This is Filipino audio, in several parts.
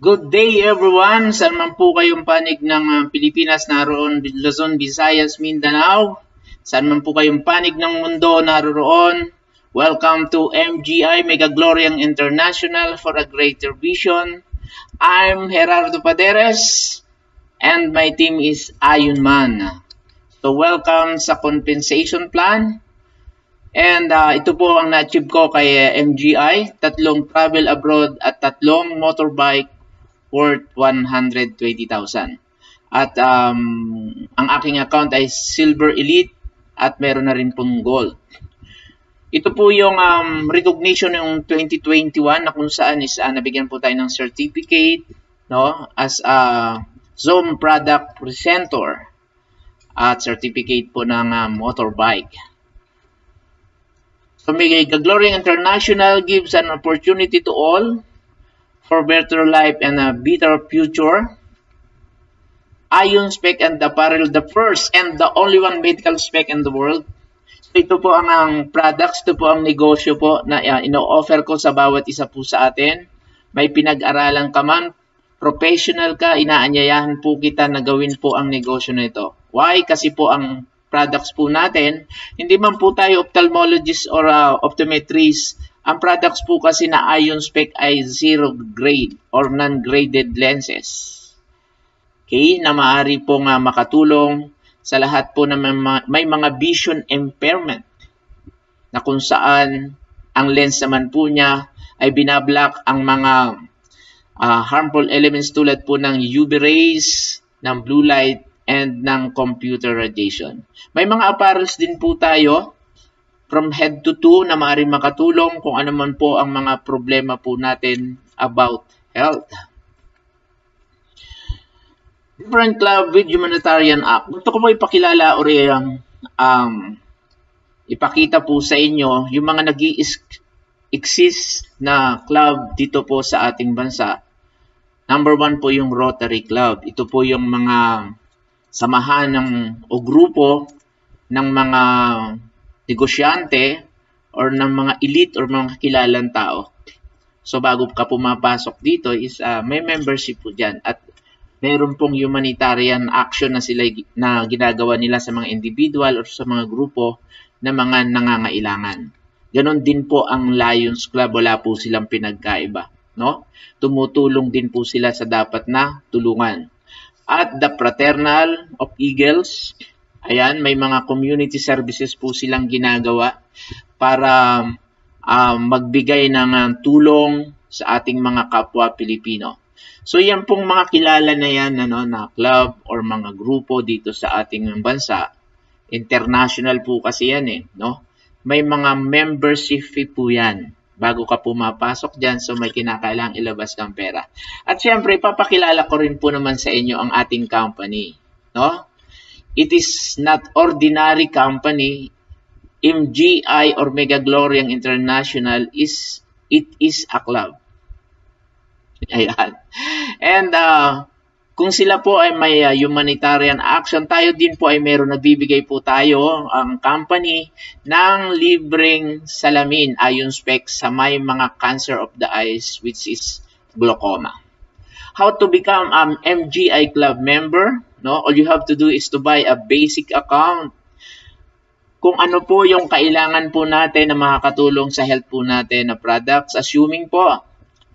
Good day everyone! Saan man po kayong panig ng Pilipinas, naroon Luzon, Visayas, Mindanao. Saan man po kayong panig ng mundo, naroon. Welcome to MGI, Mega Gloriang International for a Greater Vision. I'm Gerardo Paderes and my team is Ayun Man. So welcome sa compensation plan. And ito po ang na-achieve ko kay MGI, 3 travel abroad at 3 motorbike worth 120,000. At ang aking account ay Silver Elite at meron na rin pong Gold. Ito po yung recognition ng 2021 na kung saan is nabigyan po tayo ng certificate, no, as a Zoom product presenter at certificate po ng motorbike. So, Mega Gloriang International gives an opportunity to all for better life and a better future. Ayun Spec and Apparel, the first and the only one medical spec in the world. So, ito po ang products, ito po ang negosyo po na ino-offer ko sa bawat isa po sa atin. May pinag-aralan ka man, professional ka, inaanyayahan po kita na gawin po ang negosyo na ito. Why? Kasi po ang products po natin, hindi man po tayo ophthalmologist or optometrist. Ang products po kasi na Ayun Spec ay 0 grade or non-graded lenses. Okay, na maaari pong makatulong sa lahat po na may mga vision impairment na kung saan ang lens naman po niya ay binablock ang mga harmful elements tulad po ng UV rays, ng blue light, and ng computer radiation. May mga apparels din po tayo from head to toe na maaaring makatulong kung ano man po ang mga problema po natin about health. Different Club with Humanitarian Act. Gusto ko po ipakilala o ipakita po sa inyo yung mga nag-exist na club dito po sa ating bansa. Number 1 po yung Rotary Club. Ito po yung mga samahan o grupo ng mga negosyante or ng mga elite or mga kilalang tao. So bago ka pumapasok dito is may membership po dyan at mayroon pong humanitarian action na sila na ginagawa nila sa mga individual or sa mga grupo na mga nangangailangan. Ganon din po ang Lions Club, wala po silang pinagkaiba, no? Tumutulong din po sila sa dapat na tulungan. At the Fraternal of Eagles, ayan, may mga community services po silang ginagawa para magbigay ng tulong sa ating mga kapwa Pilipino. So yan pong mga kilala na yan na club or mga grupo dito sa ating bansa. International po kasi yan no? May mga membership fee po yan. Bago ka pumapasok dyan, so may kinakailangang ilabas ng pera. At syempre, papakilala ko rin po naman sa inyo ang ating company. No? It is not ordinary company. MGI or Mega Gloriang International is a club. Ayan. And kung sila po ay may humanitarian action, tayo din po ay meron, nagbibigay po tayo ang company ng libreng salamin Ayun Spec sa may mga cancer of the eyes which is glaucoma. How to become MGI Club member? No? All you have to do is to buy a basic account. Kung ano po yung kailangan po natin na makakatulong sa health po natin na products, assuming po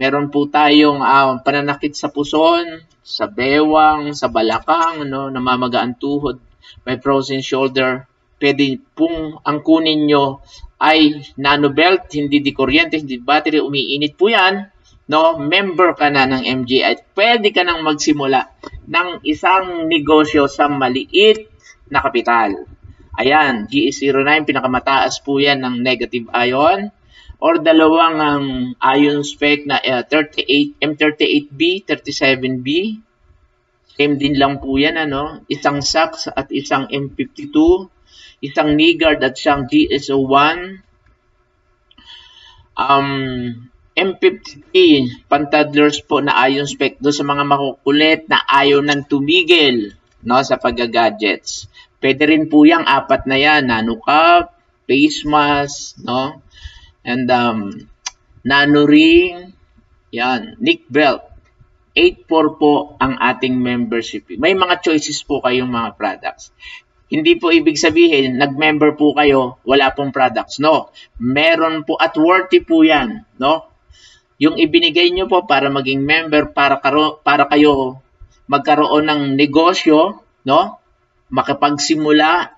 meron po tayong pananakit sa puson, sa bewang, sa balakang, namamagaan tuhod, may frozen shoulder. Pwede pong ang kunin nyo ay nanobelt, hindi di kuryente, hindi battery, umiinit po yan. No? Member ka na ng MGI. Pwede ka nang magsimula ng isang negosyo sa maliit na kapital. Ayan, GE09, pinakamataas po yan ng negative ion. Or dalawang Ayun Spec na 38, M38B, 37B. Same din lang po yan, Isang Sax at isang M52. Isang Nigard at isang GSO1. M53, pantadlers po na Ayun Spec doon sa mga makukulit na ayaw ng tumigil, sa pag-gadgets. Pwede rin po yung 4 na yan, nano cup, face mask, and nano ring, yan, neck belt. 8.4 po ang ating membership fee. May mga choices po kayong mga products. Hindi po ibig sabihin, nag-member po kayo, wala pong products. No, meron po at worthy po yan. No? Yung ibinigay nyo po para maging member, para kayo magkaroon ng negosyo, no? Makapagsimula,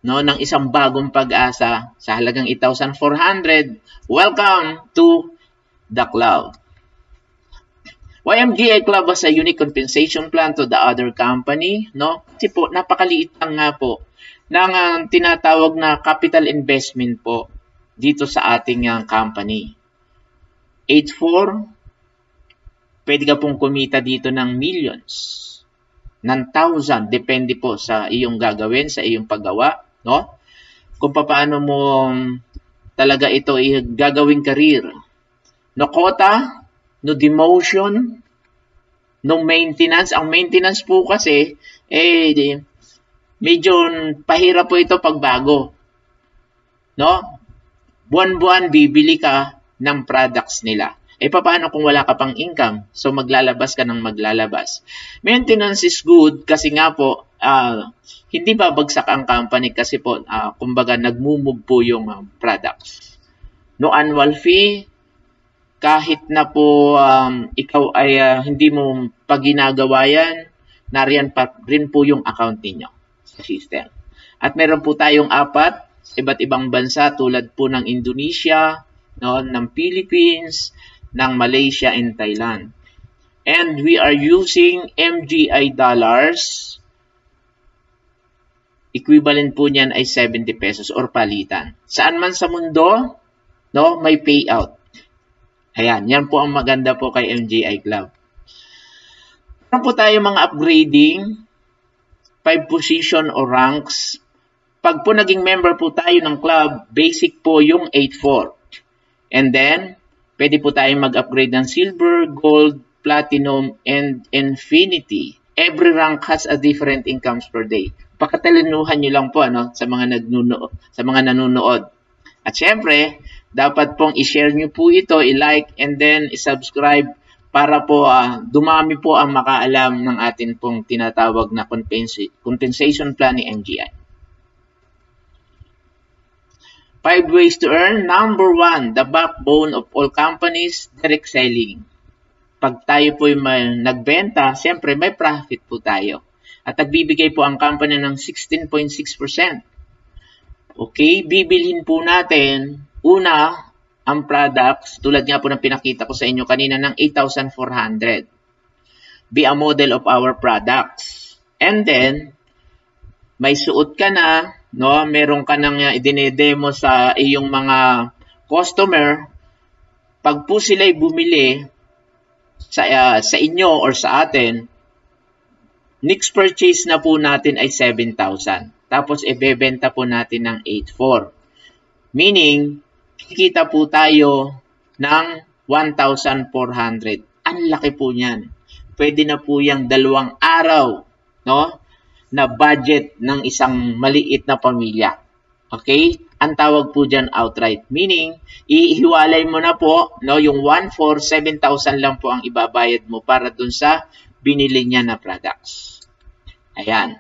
no, ng isang bagong pag-asa sa halagang 8,400. Welcome to the club. YMGI Club has a unique compensation plan to the other company, no? Kasi po, napakaliit lang nga po ng tinatawag na capital investment po dito sa ating company. 8.4, pwede ka pong kumita dito ng millions, ng 1,000, depende po sa iyong gagawin, sa iyong paggawa, no? Kung paano mo talaga ito gagawing career. No quota, no demotion, no maintenance. Ang maintenance po kasi, medyo pahirap po ito pag bago. No? Buwan-buwan bibili ka ng products nila. Paano kung wala ka pang income? So, maglalabas ka ng maglalabas. Maintenance is good kasi nga po, hindi babagsak ang company kasi po, kumbaga, nagmumove po yung products. No annual fee, kahit na po ikaw ay hindi mo pag ginagawa yan, nariyan pa rin po yung account ninyo sa system. At meron po tayong 4 iba't ibang bansa tulad po ng Indonesia, no, ng Philippines, ng Malaysia and Thailand. And we are using MGI dollars. Equivalent po niyan ay 70 pesos or palitan. Saan man sa mundo, no, may payout. Ayan, yan po ang maganda po kay MGI Club. Meron po tayo mga upgrading, 5 position o ranks. Pag po naging member po tayo ng club, basic po yung 8.4. And then, pwede po tayong mag-upgrade ng silver, gold, platinum, and infinity. Every rank has a different incomes per day. Pakatalinuhan nyo lang po sa mga nanonood. At syempre, dapat pong i-share nyo po ito, i-like, and then i-subscribe para po dumami po ang makaalam ng atin pong tinatawag na compensation plan ni MGI. 5 ways to earn. Number 1, the backbone of all companies, direct selling. Pag tayo po nagbenta, siyempre may profit po tayo. At nagbibigay po ang company ng 16.6%. Okay, bibilhin po natin, una, ang products, tulad nga po ng pinakita ko sa inyo kanina ng 8,400. Be a model of our products. And then, may suot ka na, no? Meron ka nang idinedemo sa iyong mga customer. Pag po sila'y bumili sa inyo or sa atin, next purchase na po natin ay 7,000. Tapos, ibebenta po natin ng 8.4. Meaning, kikita po tayo ng 1,400. Ang laki po niyan. Pwede na po yung 2 araw, no, na budget ng isang maliit na pamilya. Okay? Ang tawag po dyan outright. Meaning, ihiwalay mo na po, no, yung 1,400, 7,000 lang po ang ibabayad mo para dun sa binili niya na products. Ayan.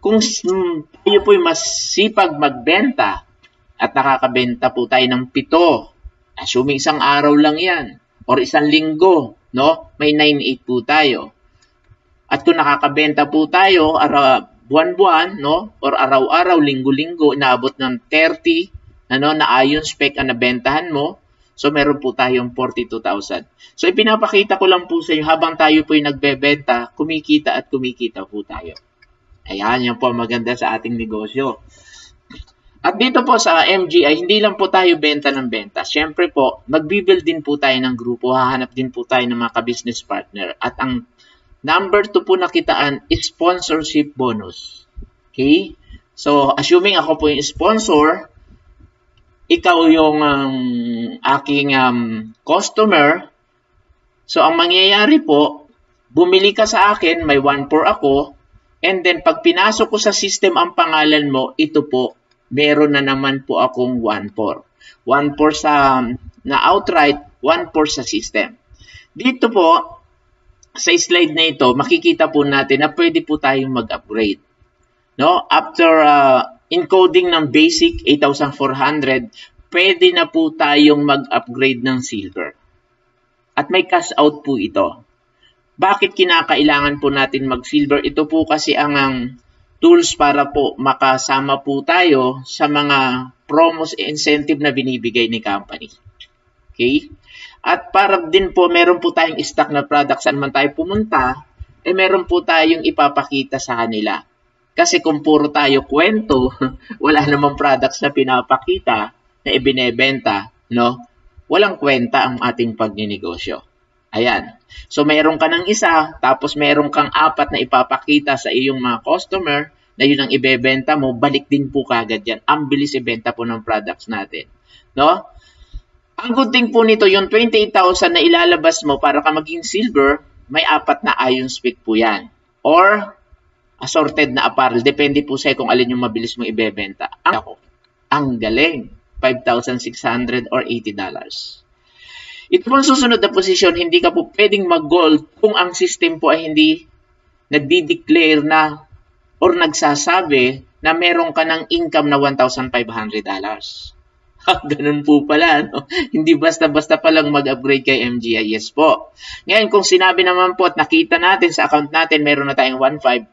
Kung tayo po'y masipag magbenta at nakakabenta po tayo ng 7, assuming isang araw lang yan, or isang linggo, no? May 9,800 po tayo. At kung nakakabenta po tayo buwan-buwan, no? Or araw-araw, linggo-linggo, inaabot ng 30, na ayon spec ang nabentahan mo, so meron po tayong 42,000. So ipinapakita ko lang po sa inyo, habang tayo po'y nagbebenta, kumikita at kumikita po tayo. Ayan, yan po ang maganda sa ating negosyo. At dito po sa MGI, hindi lang po tayo benta ng benta. Siyempre po, magbibuild din po tayo ng grupo, hahanap din po tayo ng mga ka-business partner. At ang number 2 po nakitaan is sponsorship bonus. Okay? So, assuming ako po yung sponsor, ikaw yung aking customer, so ang mangyayari po, bumili ka sa akin, may 1.4 ako, and then pag pinasok ko sa system ang pangalan mo, ito po, meron na naman po akong 1.4. 1.4 na outright, 1.4 sa system. Dito po, sa slide na ito, makikita po natin na pwede po tayong mag-upgrade. No? After encoding ng basic 8,400, pwede na po tayong mag-upgrade ng silver. At may cash out po ito. Bakit kinakailangan po natin mag-silver? Ito po kasi ang tools para po makasama po tayo sa mga promos e incentive na binibigay ni company. Okay? At para din po, meron po tayong stock na product saan man tayo pumunta, meron po tayong ipapakita sa kanila. Kasi kung puro tayo kwento, wala namang products na pinapakita, na ibinebenta, no? Walang kwenta ang ating pagninegosyo. Ayan. So, meron ka ng isa, tapos meron kang 4 na ipapakita sa iyong mga customer, na yun ang ibebenta mo, balik din po kagad yan. Ang bilis ibenta po ng products natin. No? Ang good thing po nito, yung 28,000 na ilalabas mo para ka maging silver, may 4 na iron pick po yan. Or, assorted na apparel. Depende po sa'yo kung alin yung mabilis mong ibebenta. Ang galing. $5,600 or $80. Ito po ang susunod na position, hindi ka po pwedeng mag-gold kung ang system po ay hindi nagdi-declare na or nagsasabi na meron ka ng income na $1,500. Ganun po pala, no? Hindi basta-basta palang mag-upgrade kay MGI. Yes po. Ngayon, kung sinabi naman po at nakita natin sa account natin, meron na tayong 1,500,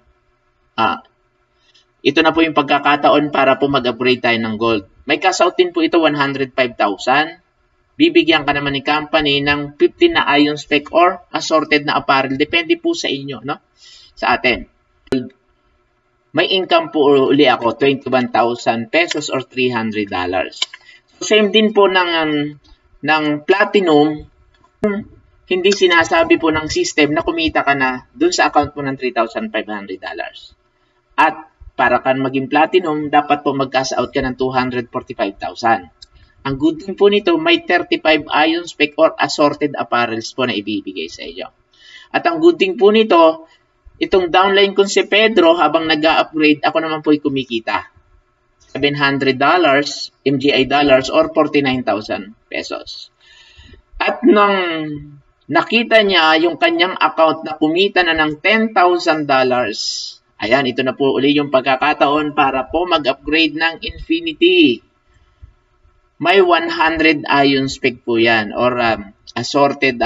ito na po yung pagkakataon para po mag-upgrade tayo ng gold. May cash out din po ito, 105,000. Bibigyan ka naman ni company ng 15 na iron spec or assorted na apparel. Depende po sa inyo, no? Sa atin. May income po uli ako, 21,000 pesos or $300. So, same din po ng platinum, hindi sinasabi po ng system na kumita ka na dun sa account mo ng $3,500. At para ka maging platinum, dapat po mag-cash out ka ng 245,000. Ang good thing po nito, may 35 iron spec or assorted apparels po na ibibigay sa iyo. At ang good thing po nito, itong downline ko si Pedro, habang nag-upgrade, ako naman po ay kumikita. $700 MGI dollars or 49,000 pesos. At nang nakita niya yung kanyang account na kumita na ng $10,000, ayan, ito na po uli yung pagkakataon para po mag-upgrade ng Infinity. May 100 iron spec po yan or assorted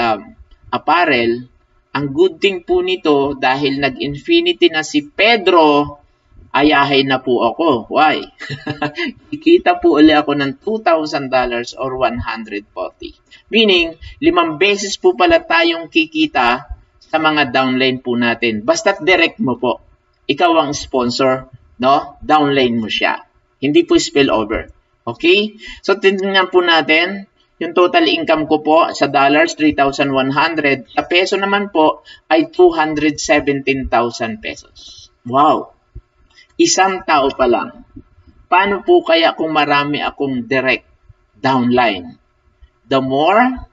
apparel. Ang good thing po nito, dahil nag-Infinity na si Pedro, ayahin na po ako. Why? Kikita po ulit ako ng $2,000 or 140. Meaning, 5 beses po pala tayong kikita sa mga downline po natin. Basta't direct mo po. Ikaw ang sponsor, no? Downline mo siya. Hindi po spillover. Okay? So, tingnan po natin. Yung total income ko po sa dollars, 3,100. Sa peso naman po ay 217,000 pesos. Wow! Isang tao pa lang. Paano po kaya kung marami akong direct downline? The more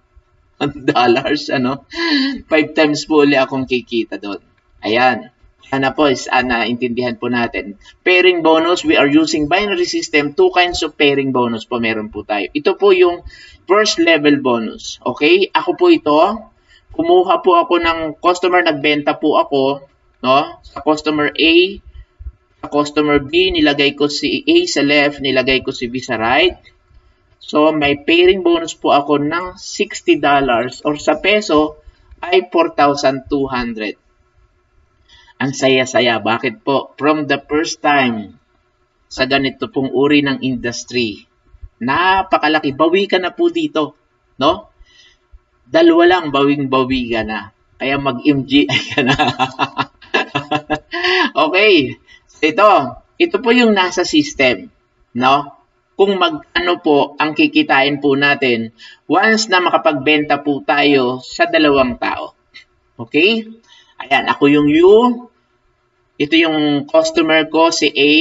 dollars, 5 times po ulit akong kikita doon. Ayan. Sana po, naintindihan po natin. Pairing bonus, we are using binary system. 2 kinds of pairing bonus po meron po tayo. Ito po yung first level bonus. Okay? Ako po ito. Kumuha po ako ng customer, nagbenta po ako, no? Sa customer A, sa customer B, nilagay ko si A sa left, nilagay ko si B sa right. So, may pairing bonus po ako ng $60 or sa peso ay 4,200. Ang saya-saya. Bakit po? From the first time sa ganito pong uri ng industry, napakalaki. Bawi ka na po dito. No? 2 lang, bawing-bawi ka na. Kaya mag-MGI ka na. Okay. Ito po yung nasa system. No? Kung magkano po ang kikitain po natin once na makapagbenta po tayo sa 2 tao. Okay? Ayan, ako yung U. Ito yung customer ko, si A.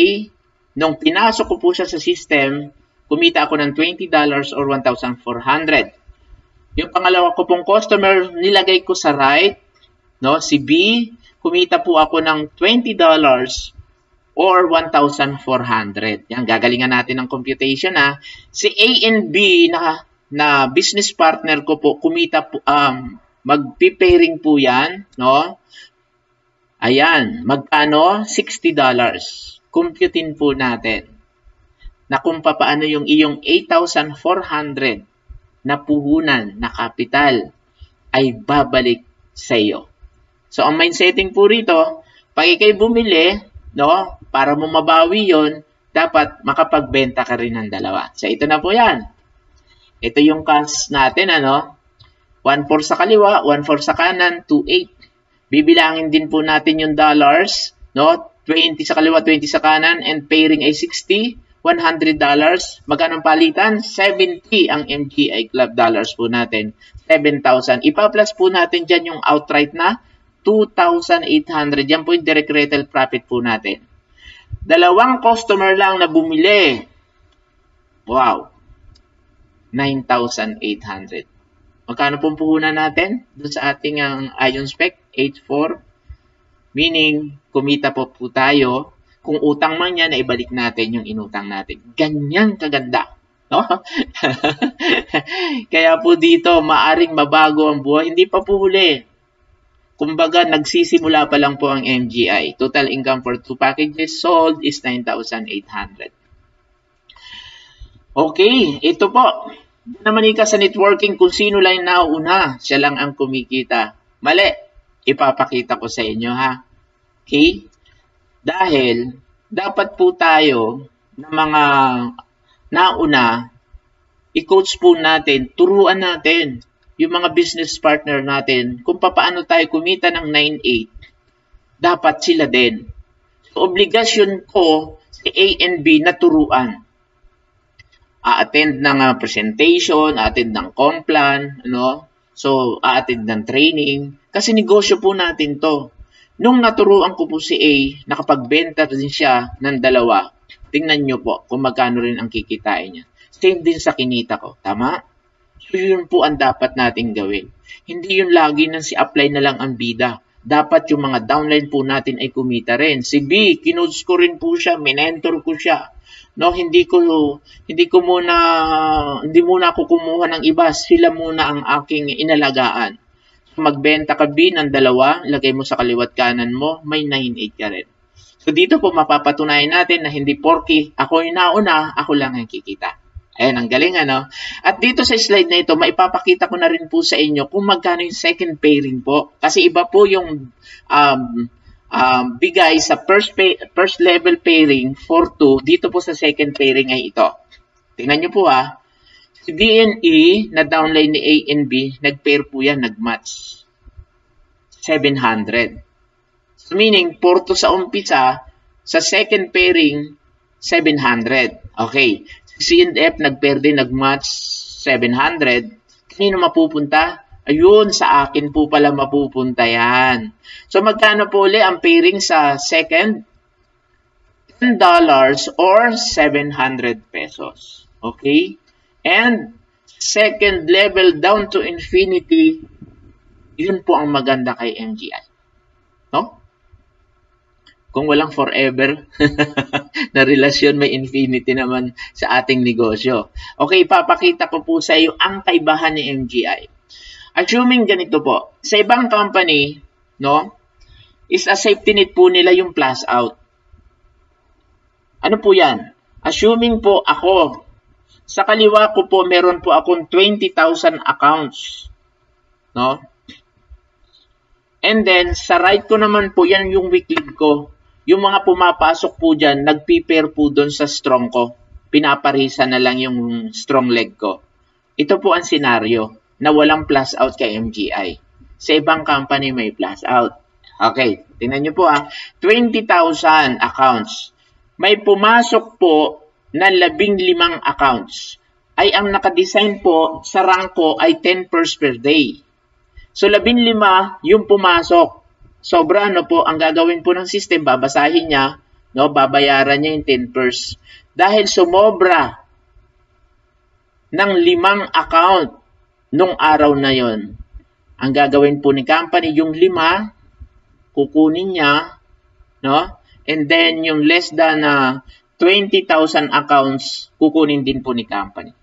Nung pinasok ko po siya sa system, kumita ako ng $20 or 1,400. Yung pangalawa ko pong customer, nilagay ko sa right, no? Si B, kumita po ako ng $20 or 1,400. Yan, gagalingan natin ng computation, ha. Si A and B na business partner ko po, kumita po, Magpi-pairing po yan, no? Ayan, magkano? $60. Computein po natin na kung paano yung iyong 8,400 na puhunan na kapital ay babalik sa iyo. So, ang mind setting po rito, pag ikay bumili, no, para mo mabawi yon, dapat makapagbenta ka rin ng dalawa. So, ito na po yan. Ito yung cash natin, ano? 1-4 sa kaliwa, 1-4 sa kanan, 2-8. Bibilangin din po natin yung dollars, no? 20 sa kaliwa, 20 sa kanan, and pairing ay 60, $100. Magkano ang palitan? 70 ang MGI Club dollars po natin. 7,000. Ipa-plus po natin dyan yung outright na 2,800. Yan po yung direct retail profit po natin. Dalawang customer lang na bumili. Wow. 9,800. Magkano pong puhunan natin? Doon sa ating ion spec, 8,400. Meaning, kumita po tayo. Kung utang man yan, ibalik natin yung inutang natin. Ganyan kaganda. No? Kaya po dito, maaring mabago ang buhay. Hindi pa po huli. Kumbaga, nagsisimula pa lang po ang MGI. Total income for 2 packages sold is 9,800. Okay, ito po. Naman ika sa networking, kung sino lang nauna, siya lang ang kumikita. Mali. Ipapakita ko sa inyo, ha? Okay? Dahil, dapat po tayo ng mga nauna, i-coach po natin, turuan natin yung mga business partner natin kung paano tayo kumita ng 9,800. Dapat sila din. So, obligasyon ko si A and B na turuan. A-attend ng presentation, a-attend ng complan, ano? So, a-attend ng training. Kasi negosyo po natin to. Nung naturuan ko po si A, nakapagbenta din siya ng dalawa. Tingnan nyo po kung magkano rin ang kikitain niya. Same din sa kinita ko. Tama? So, yun po ang dapat nating gawin. Hindi yun lagi nang si-apply na lang ang bida. Dapat yung mga downline po natin ay kumita rin. Si B, kinuds ko rin po siya, minentor ko siya. No, hindi muna ako kumuha ng iba. Sila muna ang aking inalagaan. Magbenta ka B ng dalawa, lagay mo sa kaliwat kanan mo, may 9,800 ka rin. So dito po mapapatunayan natin na hindi porky ako yung nauna, ako lang ang kikita. Ayan, ang galing ano. At dito sa slide na ito, maipapakita ko na rin po sa inyo kung magkano yung second pairing po. Kasi iba po yung bigay sa first level pairing for 2, dito po sa second pairing ay ito. Tingnan nyo po ha. Si D and E na downline ni A and B, nag-pair po yan, nag-match. 700. So meaning, 4 sa umpisa, sa second pairing, 700. Okay. C and F, nag-pair din, nag-match, 700. Kanino mapupunta? Ayun, sa akin po pala mapupunta yan. So magkano po ulit ang pairing sa second? $10 or 700 pesos. Okay? And second level down to infinity, yun po ang maganda kay MGI. No? Kung walang forever na relasyon, may infinity naman sa ating negosyo. Okay, papakita ko po sa iyo ang kaibahan ni MGI. Assuming ganito po, sa ibang company, no, is a safety net po nila yung plus out. Ano po yan? Assuming po ako, sa kaliwa ko po, meron po akong 20,000 accounts. No? And then, sa right ko naman po, yan yung weak link ko. Yung mga pumapasok po dyan, nagpipair po doon sa strong ko. Pinaparisa na lang yung strong leg ko. Ito po ang senaryo na walang plus out kay MGI. Sa ibang company may plus out. Okay, tingnan nyo po 20,000 accounts. May pumasok po na 15 accounts. Ay ang nakadesign po sa rank ko ay 10 pairs per day. So 15 yung pumasok. Sobra po ang gagawin po ng system, babasahin niya, no, babayaran niya yung 10 pairs. Dahil sumobra ng 5 account nung araw na yon. Ang gagawin po ni company, yung 5, kukunin niya, no? And then, yung less than 20,000 accounts, kukunin din po ni company.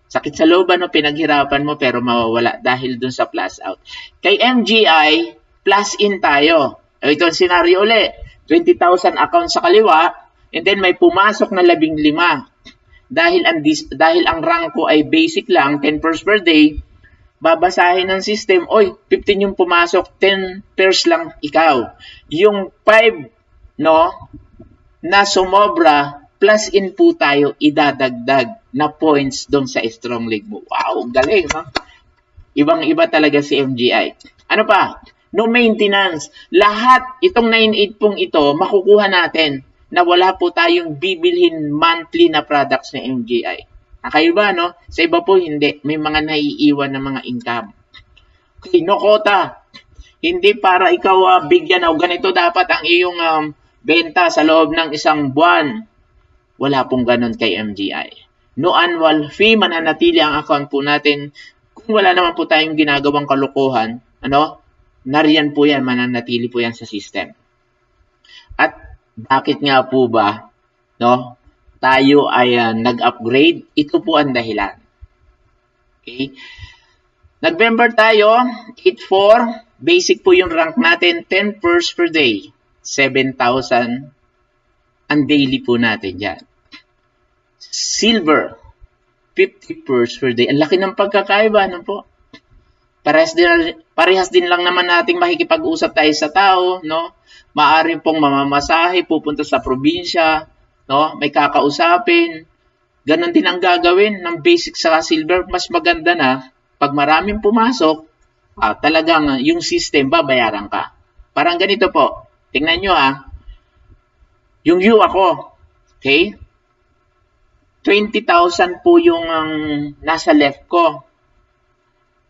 Sakit sa loob, ano, pinaghirapan mo pero mawawala dahil dun sa plus out. Kay MGI, plus in tayo. Ito ang scenario ulit. 20,000 account sa kaliwa, and then may pumasok na 15. Dahil ang rank ko ay basic lang, 10 pairs per day, babasahin ng system, oy, 15 yung pumasok, 10 pairs lang ikaw. Yung 5, no, na sumobra, plus in po tayo, idadagdag na points doon sa strong leg mo. Wow, galing, no? Ibang-iba talaga si MGI. Ano pa? No maintenance. Lahat, itong 9.8 pong ito, makukuha natin na wala po tayong bibilhin monthly na products na MGI. Nakaiba, no? Sa iba po, hindi. May mga naiiwan na mga income. Okay, no quota. Hindi para ikaw bigyan o ganito dapat ang iyong benta sa loob ng isang buwan. Wala pong ganun kay MGI. No annual fee, mananatili ang account po natin. Kung wala naman po tayong ginagawang kalokohan, ano, nariyan po yan, mananatili po yan sa system. At bakit nga po ba, no, tayo ay nag-upgrade? Ito po ang dahilan. Okay? Nag-member tayo, 8.4, basic po yung rank natin, 10 pairs per day, 7,000 ang daily po natin dyan. Silver, 50 pairs per day. Ang laki ng pagkakaiba, ano po? Parehas din lang naman nating makikipag-usap tayo sa tao, no? Maaari pong mamamasahe, pupunta sa probinsya, no? May kakausapin. Ganon din ang gagawin ng basic sa silver. Mas maganda na, pag maraming pumasok, talagang yung system, babayaran ka. Parang ganito po. Tingnan nyo yung view ako. Okay? 20,000 po yung nasa left ko.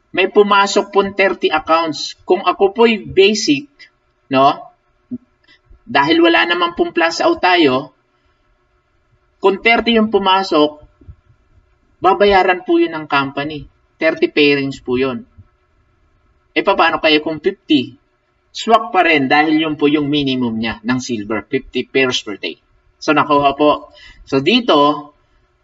May pumasok po 30 accounts. Kung ako po'y basic, no? Dahil wala naman pong plus out tayo, kung 30 yung pumasok, babayaran po yun ng company. 30 pairings po yun. Paano kayo kung 50? Swak pa rin dahil yun po yung minimum niya ng silver, 50 pairs per day. So, nakuha po. So, dito,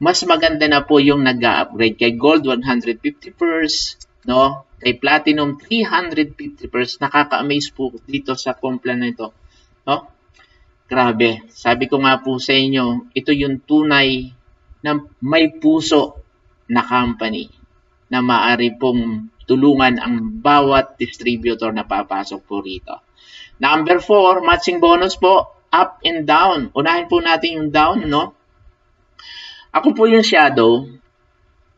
mas maganda na po yung nag-upgrade. Kay gold, 150 pairs, no? Kay platinum, 350 pairs. Nakaka-amaze po dito sa Complan na ito. No? Grabe. Sabi ko nga po sa inyo, ito yung tunay na may puso na company na maaari pong tulungan ang bawat distributor na papasok po rito. Number 4, matching bonus po, up and down. Unahin po natin yung down, no? Ako po yung shadow.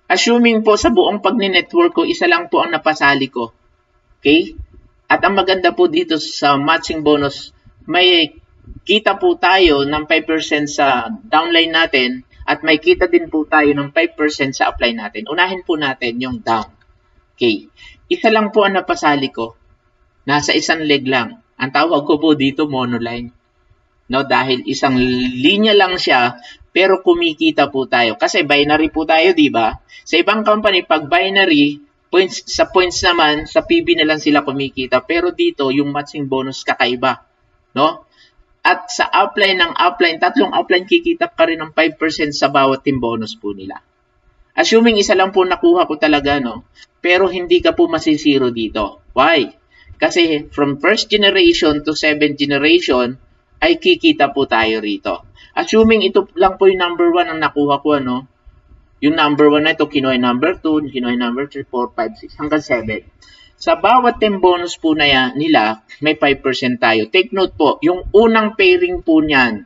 Assuming po sa buong pag-network ko, isa lang po ang napasali ko. Okay? At ang maganda po dito sa matching bonus, may kita po tayo ng 5% sa downline natin at may kita din po tayo ng 5% sa upline natin. Unahin po natin yung down. Okay. Isa lang po ang napasali ko. Nasa isang leg lang. Ang tawag ko po dito monoline. No, dahil isang linya lang siya, pero kumikita po tayo. Kasi binary po tayo, di ba? Sa ibang company, pag binary, points naman, sa PB na lang sila kumikita. Pero dito, yung matching bonus kakaiba. No? At sa upline ng upline, tatlong upline, kikita ka rin ng 5% sa bawat team bonus po nila. Assuming isa lang po nakuha ko talaga, no? Pero hindi ka po masisiro dito. Why? Kasi from first generation to 7th generation, ay kikita po tayo rito. Assuming ito lang po yung number 1 ang nakuha ko, ano? Yung number 1 na ito, kinuha number 2, kinuha number 3, 4, 5, 6, hanggang 7. Sa bawat team bonus po na yan, nila, may 5% tayo. Take note po, yung unang pairing po niyan,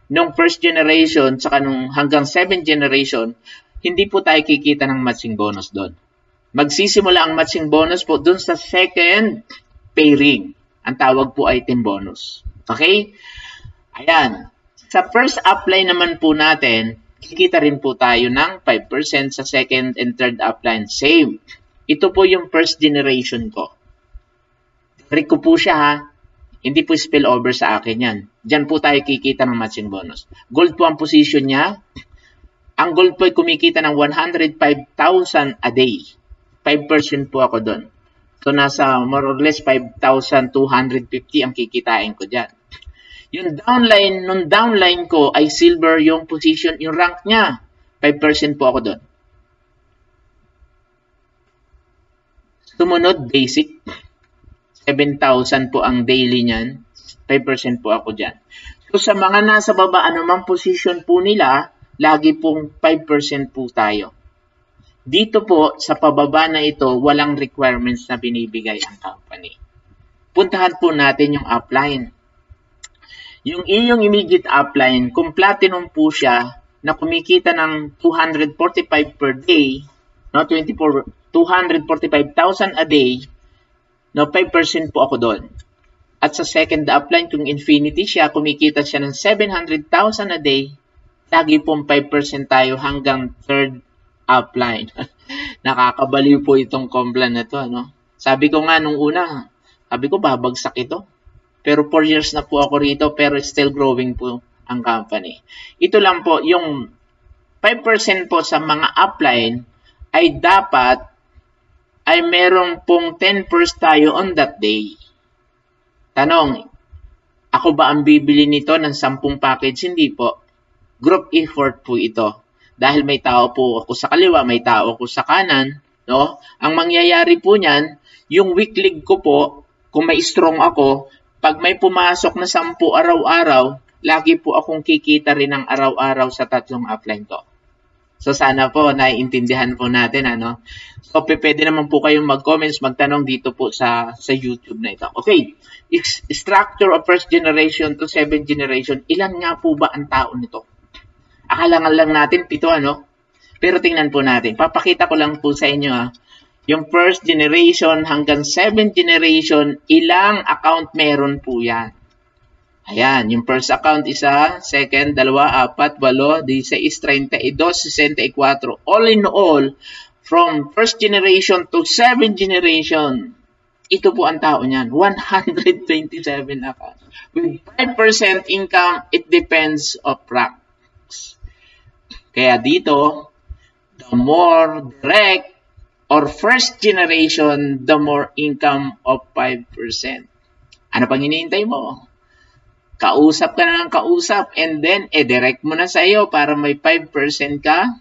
nung first generation, saka nung hanggang 7th generation, hindi po tayo kikita ng matching bonus doon. Magsisimula ang matching bonus po doon sa second pairing. Ang tawag po ay team bonus. Okay? Ayan. Sa first upline naman po natin, kikita rin po tayo ng 5% sa second and third upline. Same. Ito po yung first generation ko. Trick ko po siya ha. Hindi po spillover sa akin yan. Diyan po tayo kikita ng matching bonus. Gold po ang position niya. Ang gold po ay kumikita ng 105,000 a day. 5% po ako doon. So, nasa more or less 5,250 ang kikitain ko dyan. Yung downline, nung downline ko ay silver yung position, yung rank niya. 5% po ako doon. Sumunod, basic. 7,000 po ang daily niyan. 5% po ako dyan. So, sa mga nasa baba, anumang position po nila, lagi pong 5% po tayo. Dito po, sa pababa na ito, walang requirements na binibigay ang company. Puntahan po natin yung upline. Yung iyong immediate upline, kung platinum po siya, na kumikita ng 245 per day, no, 245,000 a day, no, 5% po ako doon. At sa second upline, kung infinity siya, kumikita siya ng 700,000 a day, lagi pong 5% tayo hanggang third upline. Nakakabaliw po itong Complan na to, ano? Sabi ko nga nung una, sabi ko babagsak ito. Pero 4 years na po ako rito, pero still growing po ang company. Ito lang po, yung 5% po sa mga upline ay dapat ay meron pong 10% tayo on that day. Tanong, ako ba ang bibili nito ng 10 package? Hindi po. Group effort po ito. Dahil may tao po ako sa kaliwa, may tao ako sa kanan, no? Ang mangyayari po niyan, yung weak link ko po, kung may strong ako, pag may pumasok na 10 araw-araw, lagi po akong kikita rin ng araw-araw sa 3 upline ko. So sana po naiintindihan po natin, ano. So pwede naman po kayong mag-comments, magtanong dito po sa YouTube na ito. Okay, structure of first generation to 7th generation, ilan nga po ba ang tao nito? Akala lang natin 7, ano? Pero tingnan po natin. Papakita ko lang po sa inyo, ha. Yung first generation hanggang 7th generation, ilang account meron po yan? Ayan, yung first account isa, second, 2, 4, 8, 16, 32, 64. All in all, from first generation to 7th generation, ito po ang tao niyan, 127 accounts. With 5% income, it depends of ranks. Kaya dito, the more direct or first generation, the more income of 5%. Ano pang hinihintay mo? Kausap ka na ng kausap and then direct mo na sa iyo para may 5% ka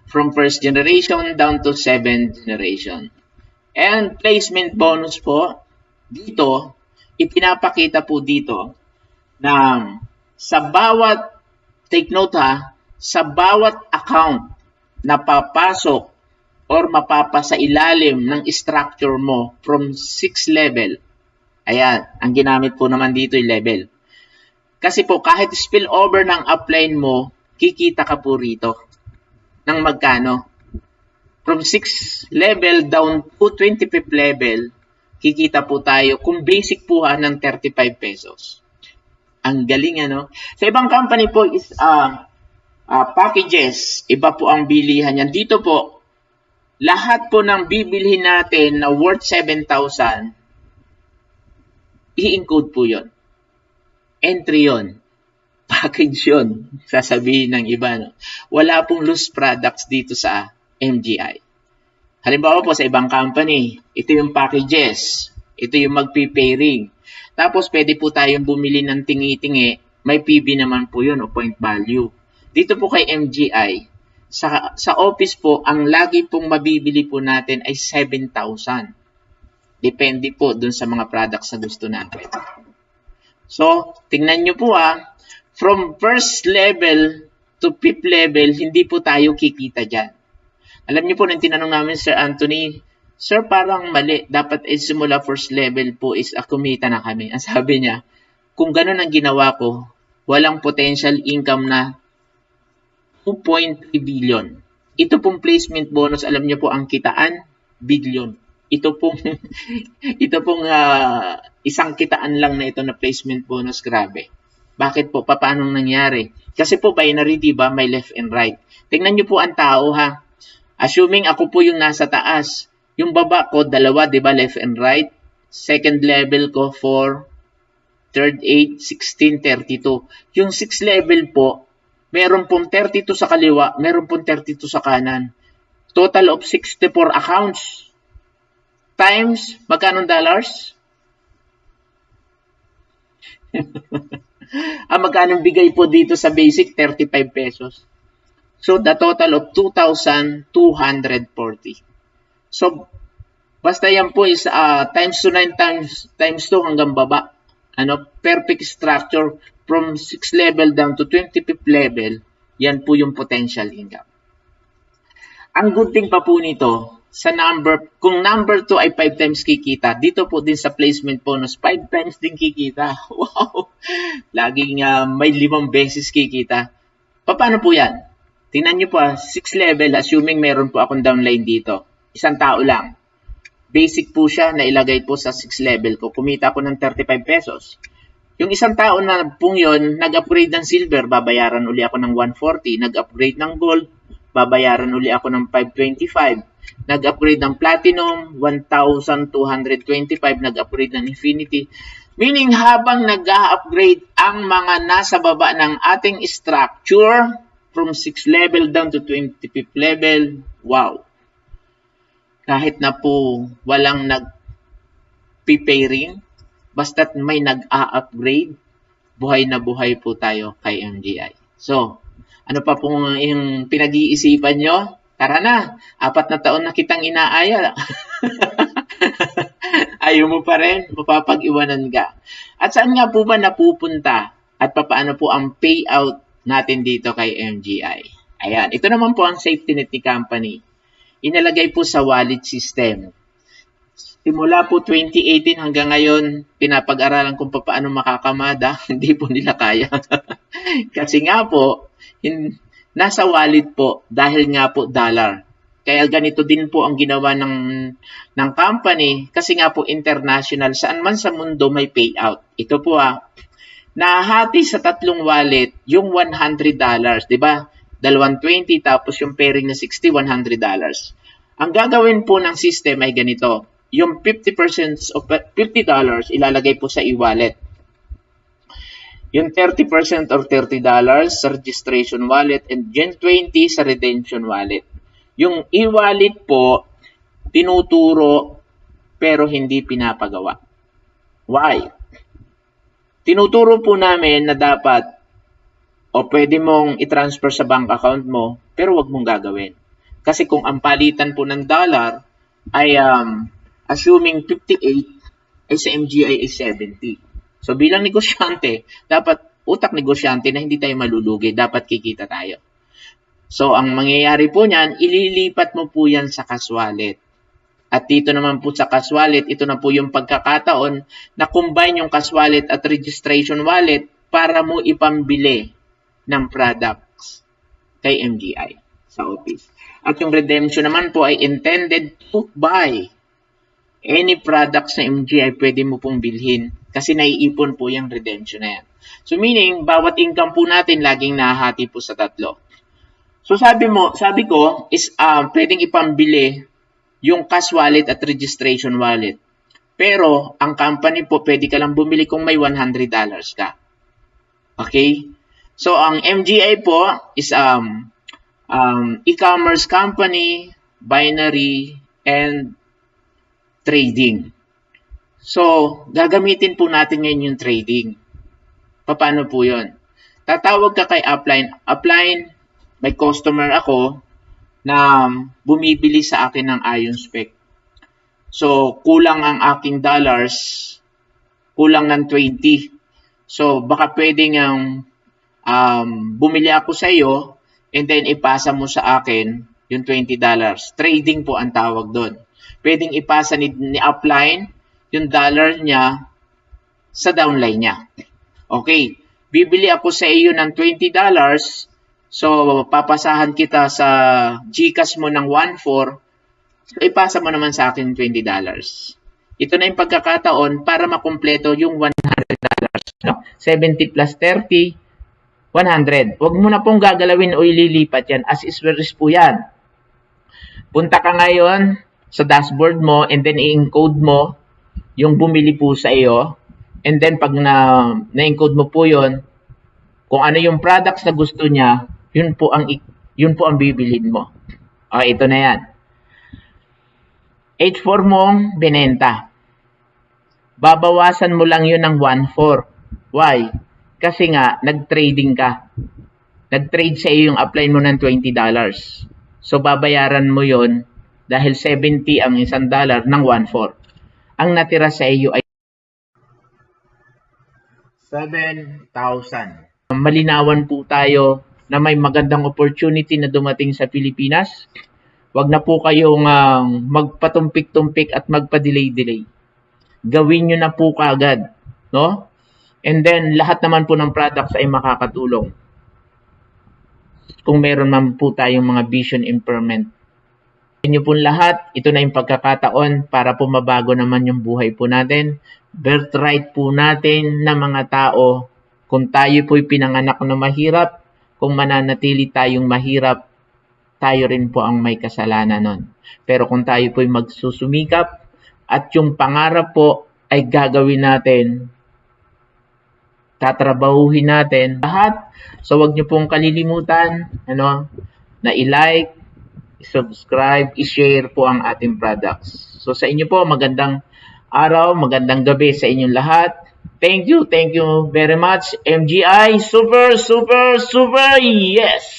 from first generation down to 7th generation. And placement bonus po, dito, ipinapakita po dito na sa bawat, take note ha, sa bawat account na papasok or mapapasa ilalim ng structure mo from 6 level, ayan, ang ginamit po naman dito yung level. Kasi po, kahit spillover ng upline mo, kikita ka po rito. Ng magkano? From 6 level down to 25th level, kikita po tayo, kung basic po ng 35 pesos. Ang galing, ano? Sa ibang company po is packages. Iba po ang bilihan yan. Dito po, lahat po ng bibilhin natin na worth 7,000, i-encode po yun. Entry yun. Package yun. Sasabihin ng iba. No? Wala pong loose products dito sa MGI. Halimbawa po sa ibang company, ito yung packages. Ito yung magpipairing. Tapos pwede po tayong bumili ng tingi-tingi. May PB naman po yun o point value. Dito po kay MGI, sa office po, ang lagi pong mabibili po natin ay 7,000. Depende po dun sa mga products na gusto natin. So, tingnan nyo po from first level to 5th level, hindi po tayo kikita dyan. Alam nyo po, nang tinanong namin Sir Anthony, Sir, parang mali. Dapat simula first level po is kumita na kami. Ang sabi niya, kung ganun ang ginawa ko, walang potential income na 2.3 billion. Ito pong placement bonus, alam nyo po, ang kitaan, billion. Ito pong isang kitaan lang na ito na placement bonus, grabe. Bakit po? Paano nangyari? Kasi po binary, diba? May left and right. Tingnan nyo po ang tao, ha. Assuming ako po yung nasa taas. Yung baba ko, 2, diba? Left and right. Second level ko, 4. Third, 8, 16, 32. Yung 6 level po, meron pong 32 sa kaliwa, meron pong 32 sa kanan. Total of 64 accounts. Times, magkano dollars? Magkano bigay po dito sa basic? 35 pesos. So, the total of 2,240. So, Basta yan po is times to 9 times 2 hanggang baba. Perfect structure from 6th level down to 25th level. Yan po yung potential income. Ang good thing pa po nito, kung number 2 ay 5 times kikita, dito po din sa placement bonus, 5 times din kikita. Wow! Laging may 5 beses kikita. Paano po yan? Tingnan nyo po, 6th level, assuming meron po akong downline dito. Isang tao lang. Basic po siya na ilagay po sa 6th level ko. Kumita ko ng 35 pesos. Yung isang tao na pong yun, nag-upgrade ng silver, babayaran uli ako ng 140. Nag-upgrade ng gold, babayaran uli ako ng 525. Nag-upgrade ng platinum, 1,225. Nag-upgrade ng infinity. Meaning, habang nag-upgrade ang mga nasa baba ng ating structure, from 6th level down to 25th level, wow! Kahit na po walang nag-pay-ring, basta't may nag-a-upgrade, buhay na buhay po tayo kay MGI. So, ano pa pong yung pinag-iisipan nyo? Tara na, 4 na taon na kitang inaaya. Ayaw mo pa rin, mapapag-iwanan ka. At saan nga po ba napupunta? At paano po ang payout natin dito kay MGI? Ayan, ito naman po ang safety net ni company. Inalagay po sa wallet system. Simula po 2018 hanggang ngayon, pinapag-aralan kung paano makakamada, hindi po nila kaya. Kasi nga po, nasa wallet po dahil nga po dollar. Kaya ganito din po ang ginawa ng company kasi nga po international, saan man sa mundo may payout. Ito po nahati sa 3 wallet yung $100, di ba? 220 tapos yung pairing na 60, $100. Ang gagawin po ng system ay ganito. Yung 50% of $50 ilalagay po sa e-wallet. Yung 30% or $30 sa registration wallet and yung 20 sa redemption wallet. Yung e-wallet po tinuturo pero hindi pinapagawa. Why? Tinuturo po namin na dapat pwede mong i-transfer sa bank account mo, pero wag mong gagawin. Kasi kung ang palitan po ng dollar ay assuming 58, ay sa MGI ay 70. So bilang negosyante, dapat utak negosyante na hindi tayo malulugi, dapat kikita tayo. So ang mangyayari po niyan, ililipat mo po yan sa cash wallet. At dito naman po sa cash wallet, ito na po yung pagkakataon na combine yung cash wallet at registration wallet para mo ipambili ng products kay MGI sa office. At yung redemption naman po ay intended to buy any products na MGI pwede mo pong bilhin kasi naiipon po yung redemption na yan. So meaning, bawat income po natin laging nahahati po sa 3. So sabi ko is pwedeng ipambili yung cash wallet at registration wallet. Pero ang company po pwede ka lang bumili kung may $100 ka. Okay? So, ang MGI po is e-commerce company, binary, and trading. So, gagamitin po natin ngayon yung trading. Paano po yun? Tatawag ka kay upline. Upline, may customer ako na bumibili sa akin ng ion spec. So, kulang ang aking dollars, kulang ng 20. So, baka pwedeng bumili ako sa iyo and then ipasa mo sa akin yung $20. Trading po ang tawag doon. Pwedeng ipasa ni upline yung dollar niya sa downline niya. Okay, bibili ako sa iyo ng $20. So, papasahan kita sa GCash mo ng 1.4. So, ipasa mo naman sa akin $20. Ito na yung pagkakataon para makumpleto yung $100. No? 70 plus 30, 100. Huwag mo na pong gagalawin o ililipat yan. As is where is po yan. Punta ka ngayon sa dashboard mo and then i-encode mo yung bumili po sa iyo. And then pag na-encode mo po yun, kung ano yung products na gusto niya, yun po ang bibilhin mo. Ito na yan. H4 mong binenta. Babawasan mo lang yun ng 1.4. Why? Kasi nga, nag-trading ka. Nag-trade sa iyo yung upline mo ng $20. So, babayaran mo yon dahil 70 ang $1 ng 1/4. Ang natira sa iyo ay 7,000. Malinawan po tayo na may magandang opportunity na dumating sa Pilipinas. Huwag na po kayong magpatumpik-tumpik at magpa-delay-delay. Gawin nyo na po kaagad, no? And then, lahat naman po ng products ay makakatulong. Kung meron man po tayong mga vision impairment. Inyo po lahat, ito na yung pagkakataon para po mabago naman yung buhay po natin. Birthright po natin na mga tao. Kung tayo po'y pinanganak na mahirap, kung mananatili tayong mahirap, tayo rin po ang may kasalanan nun. Pero kung tayo po'y magsusumikap at yung pangarap po ay gagawin natin, tatrabahuhin natin lahat. So wag niyo pong kalilimutan na i-like, i-subscribe, i-share po ang ating products. So sa inyo po, magandang araw, magandang gabi sa inyong lahat. Thank you very much. MGI, super, super, super, yes!